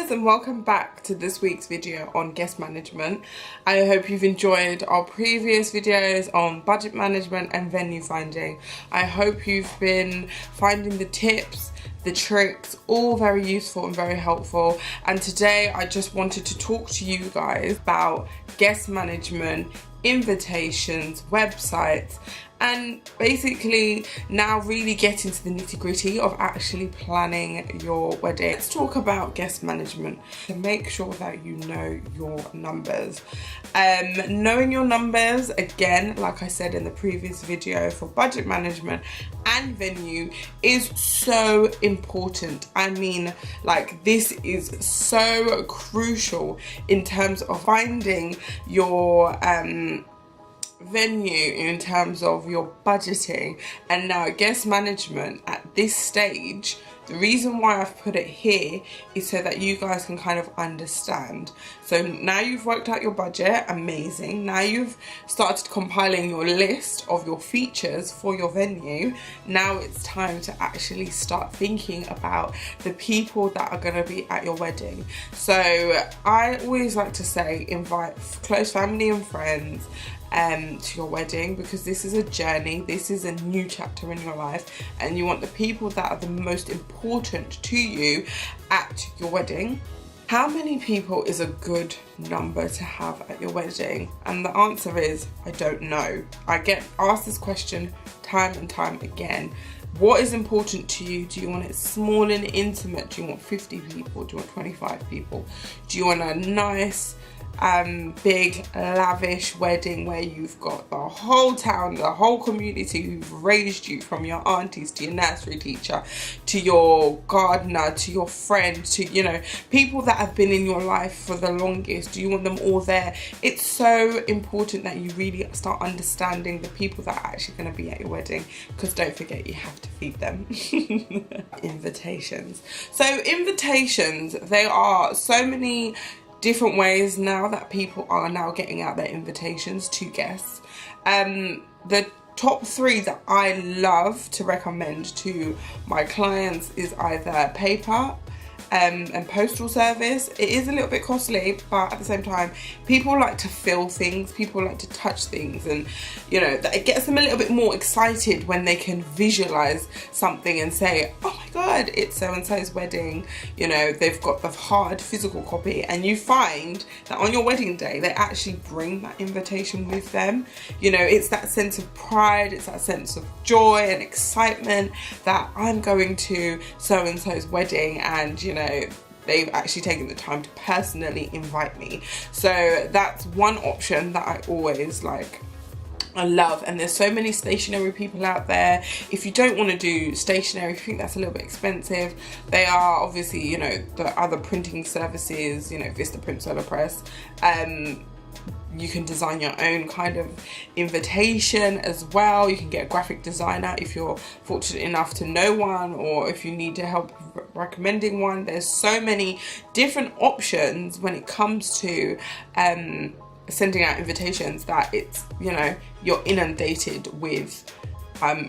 guys, and welcome back to this week's video on guest management. I hope you've enjoyed our previous videos on budget management and venue finding. I hope you've been finding the tips, the tricks, all very useful and very helpful. And today I just wanted to talk to you guys about guest management, invitations, websites, and basically now really get into the nitty-gritty of actually planning your wedding. Let's talk about guest management to make sure that you know your numbers. Knowing your numbers, again, like I said in the previous video, for budget management and venue is so important. I mean, like, this is so crucial in terms of finding your venue, in terms of your budgeting. And now guest management at this stage, the reason why I've put it here is so that you guys can kind of understand. So now you've worked out your budget, amazing. Now you've started compiling your list of your features for your venue. Now it's time to actually start thinking about the people that are going to be at your wedding. So I always like to say invite close family and friends to your wedding, because this is a journey, this is a new chapter in your life, and you want the people that are the most important to you at your wedding. How many people is a good number to have at your wedding? And the answer is, I don't know. I get asked this question time and time again. What is important to you? Do you want it small and intimate? Do you want 50 people? Do you want 25 people? Do you want a nice big lavish wedding where you've got the whole town, the whole community who've raised you, from your aunties to your nursery teacher to your gardener to your friend to, you know, people that have been in your life for the longest? Do you want them all there? It's so important that you really start understanding the people that are actually going to be at your wedding, because don't forget, you have to feed them. Invitations. So invitations, there are so many different ways now that people are now getting out their invitations to guests. The top three that I love to recommend to my clients is either paper and postal service. It is a little bit costly, but at the same time, people like to feel things, people like to touch things, and you know, it gets them a little bit more excited when they can visualize something and say, oh my god, it's so and so's wedding. You know, they've got the hard physical copy, and you find that on your wedding day they actually bring that invitation with them. You know, it's that sense of pride, it's that sense of joy and excitement that I'm going to so and so's wedding, and you know, they've actually taken the time to personally invite me. So that's one option that I always I love. And there's so many stationery people out there. If you don't want to do stationery, if you think that's a little bit expensive, they are obviously, you know, the other printing services, you know, Vistaprint, Solar Press. You can design your own kind of invitation as well. You can get a graphic designer if you're fortunate enough to know one, or if you need to help recommending one. There's so many different options when it comes to sending out invitations that it's, you know, you're inundated with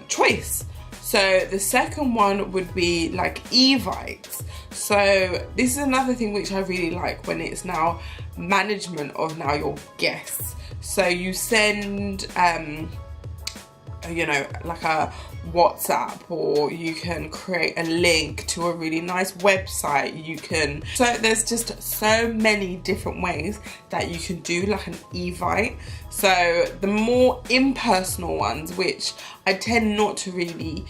choice. So the second one would be like evites. So this is another thing which I really like when it's now management of now your guests. So you send you know, like a WhatsApp, or you can create a link to a really nice website. You can, so there's just so many different ways that you can do like an evite. So the more impersonal ones, which I tend not to really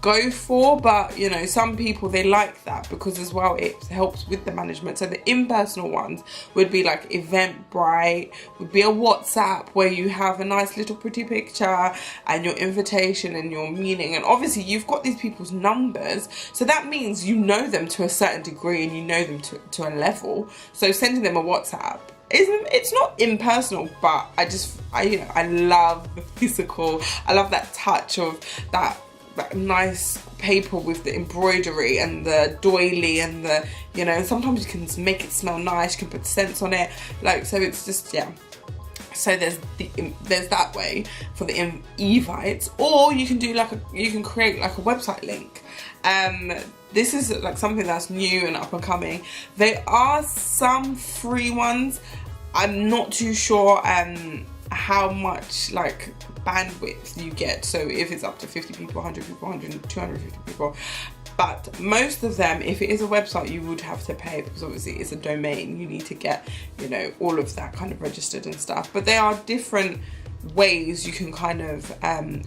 go for, but you know, some people, they like that because as well it helps with the management. So the impersonal ones would be like Eventbrite, would be a WhatsApp where you have a nice little pretty picture and your invitation and your meaning, and obviously you've got these people's numbers, so that means you know them to a certain degree and you know them to a level. So sending them a WhatsApp, it's not impersonal, but I love the physical. I love that touch of that nice paper with the embroidery and the doily and the, you know, sometimes you can make it smell nice, you can put scents on it, like, so it's just, yeah. So there's that way for the evites, or you can do you can create like a website link. This is like something that's new and up and coming. There are some free ones. I'm not too sure how much like bandwidth you get, so if it's up to 50 people, 100 people, 100, 250 people. But most of them, if it is a website, you would have to pay, because obviously it's a domain. You need to get, you know, all of that kind of registered and stuff. But there are different ways you can kind of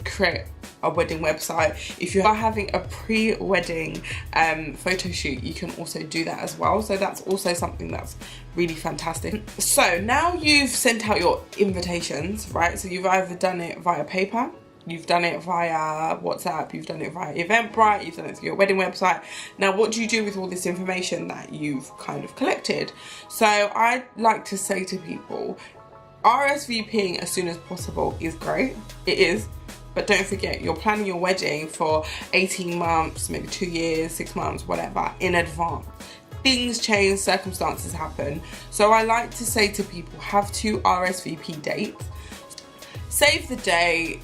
create a wedding website. If you are having a pre-wedding photo shoot, you can also do that as well. So that's also something that's really fantastic. So now you've sent out your invitations, right? So you've either done it via paper, you've done it via WhatsApp, you've done it via Eventbrite, you've done it through your wedding website. Now, what do you do with all this information that you've kind of collected? So I like to say to people, RSVPing as soon as possible is great. It is. But don't forget, you're planning your wedding for 18 months, maybe 2 years, 6 months, whatever, in advance. Things change, circumstances happen. So I like to say to people, have 2 RSVP dates. Save the date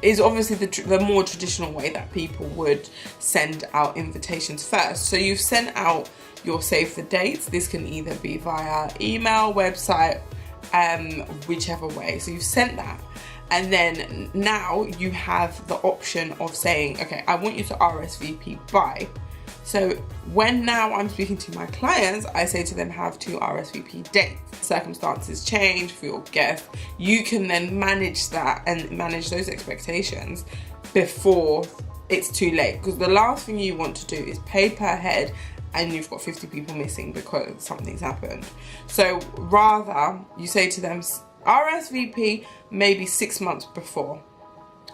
is obviously the more traditional way that people would send out invitations first. So you've sent out your save the dates. This can either be via email, website, whichever way. So you've sent that. And then now you have the option of saying, okay, I want you to RSVP by. So when now I'm speaking to my clients, I say to them, have 2 RSVP dates. Circumstances change for your guests. You can then manage that and manage those expectations before it's too late. Because the last thing you want to do is pay per head and you've got 50 people missing because something's happened. So rather, you say to them, RSVP maybe 6 months before,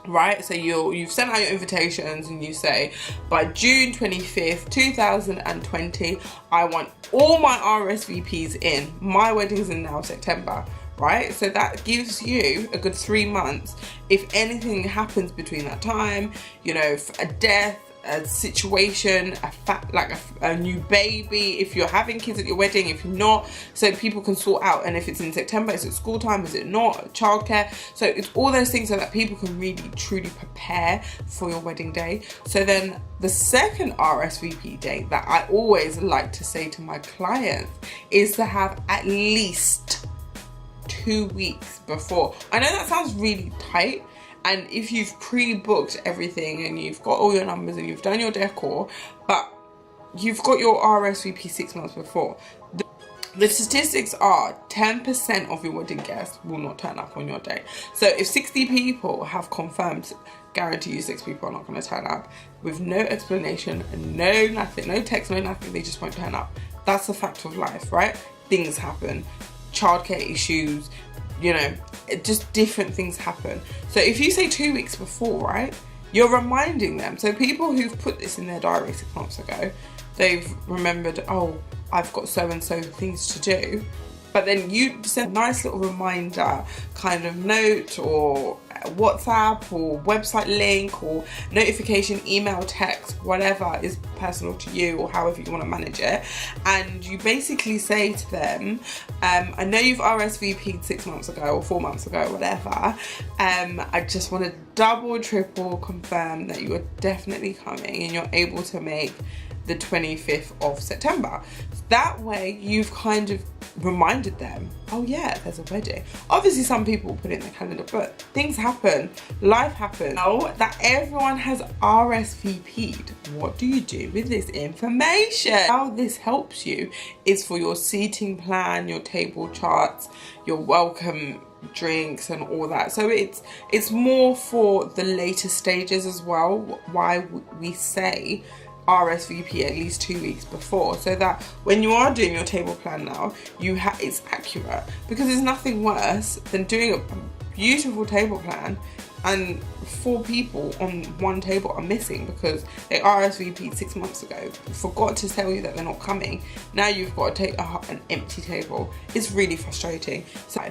right? So you've sent out your invitations and you say, by June 25th, 2020, I want all my RSVPs in. My wedding's in now September, right? So that gives you a good 3 months. If anything happens between that time, you know, a death, a situation, a new baby, if you're having kids at your wedding, if you're not, so people can sort out. And if it's in September, is it school time, is it not, childcare? So it's all those things so that people can really truly prepare for your wedding day. So then the second RSVP date that I always like to say to my clients is to have at least 2 weeks before. I know that sounds really tight, and if you've pre-booked everything and you've got all your numbers and you've done your decor, but you've got your RSVP 6 months before, the statistics are 10% of your wedding guests will not turn up on your day. So if 60 people have confirmed, guarantee you 6 people are not going to turn up with no explanation, no nothing, no text, no nothing. They just won't turn up. That's a fact of life, right? Things happen, childcare issues, you know, just different things happen. So if you say 2 weeks before, right, you're reminding them. So people who've put this in their diary 6 months ago, they've remembered, oh, I've got so and so things to do. But then you send a nice little reminder kind of note or WhatsApp or website link or notification, email, text, whatever is personal to you or however you want to manage it. And you basically say to them, I know you've RSVP'd 6 months ago or 4 months ago, whatever. I just want to double, triple confirm that you are definitely coming and you're able to make the 25th of September. That way you've kind of reminded them, oh yeah, there's a wedding. Obviously some people put it in the calendar, but things happen, life happens. Now that everyone has RSVP'd, what do you do with this information? How this helps you is for your seating plan, your table charts, your welcome drinks and all that. So it's more for the later stages as well, why we say RSVP at least 2 weeks before, so that when you are doing your table plan now, it's accurate. Because there's nothing worse than doing a beautiful table plan and 4 people on one table are missing because they RSVP'd 6 months ago, forgot to tell you that they're not coming. Now you've got to take an empty table. It's really frustrating. So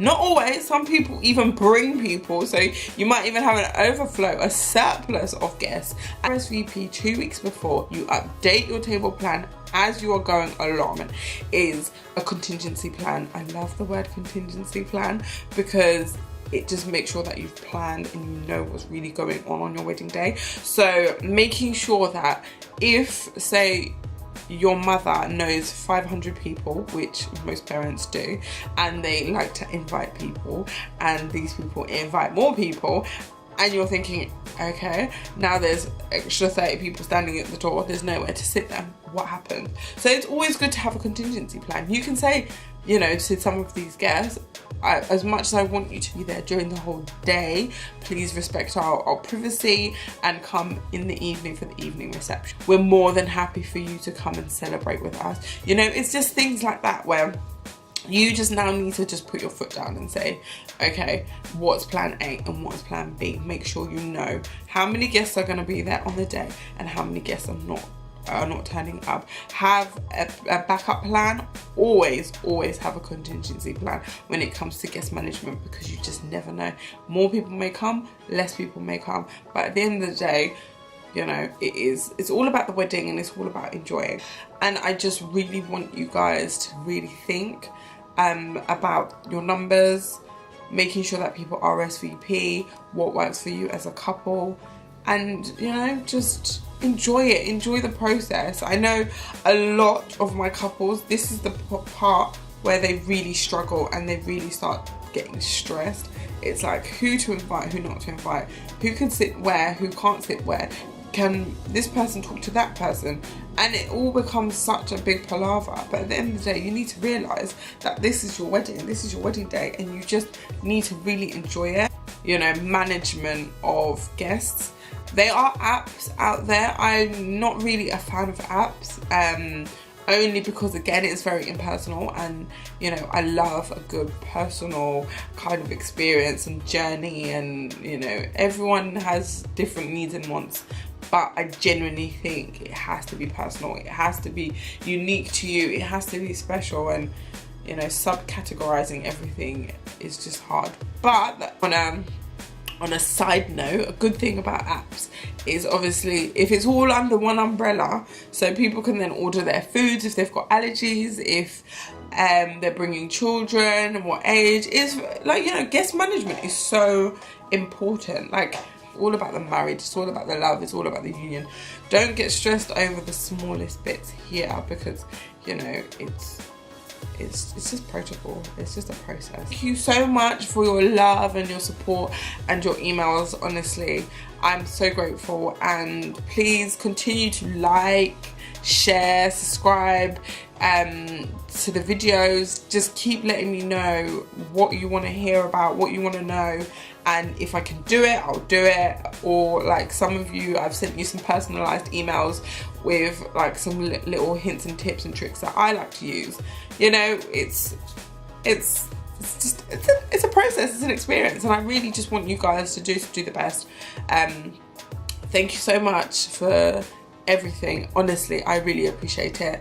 not always, some people even bring people, so you might even have an overflow, a surplus of guests. RSVP 2 weeks before, you update your table plan as you are going along. Is a contingency plan. I love the word contingency plan because it just makes sure that you've planned and you know what's really going on your wedding day. So making sure that if, say, your mother knows 500 people, which most parents do, and they like to invite people, and these people invite more people, and you're thinking, okay, now there's extra 30 people standing at the door, there's nowhere to sit them, what happened? So it's always good to have a contingency plan. You can say, you know, to some of these guests, as much as I want you to be there during the whole day, please respect our privacy and come in the evening for the evening reception. We're more than happy for you to come and celebrate with us. You know, it's just things like that where you just now need to just put your foot down and say, okay, what's plan A and what's plan B? Make sure you know how many guests are going to be there on the day and how many guests are not turning up. Have a backup plan. Always have a contingency plan when it comes to guest management, because you just never know. More people may come, less people may come, but at the end of the day, you know, it's all about the wedding and it's all about enjoying. And I just really want you guys to really think about your numbers, making sure that people RSVP, what works for you as a couple, and, you know, just enjoy it, enjoy the process. I know a lot of my couples, this is the part where they really struggle and they really start getting stressed. It's like who to invite, who not to invite, who can sit where, who can't sit where, can this person talk to that person, and it all becomes such a big palaver. But at the end of the day, you need to realise that this is your wedding, this is your wedding day, and you just need to really enjoy it. You know, management of guests. There are apps out there. I'm not really a fan of apps, only because, again, it's very impersonal, and, you know, I love a good personal kind of experience and journey, and, you know, everyone has different needs and wants, but I genuinely think it has to be personal, it has to be unique to you, it has to be special, and, you know, subcategorizing everything is just hard. But on a side note, a good thing about apps is obviously if it's all under one umbrella, so people can then order their foods if they've got allergies, if they're bringing children and what age. Is like, you know, guest management is so important. Like, all about the marriage, it's all about the love, it's all about the union. Don't get stressed over the smallest bits here, because, you know, it's just protocol, it's just a process. Thank you so much for your love and your support and your emails. Honestly, I'm so grateful, and please continue to like, share, subscribe to the videos. Just keep letting me know what you want to hear about, what you want to know, and if I can do it, I'll do it. Or like some of you, I've sent you some personalized emails with like some little hints and tips and tricks that I like to use. You know, it's a process, it's an experience, and I really just want you guys to do the best. Thank you so much for everything. Honestly, I really appreciate it.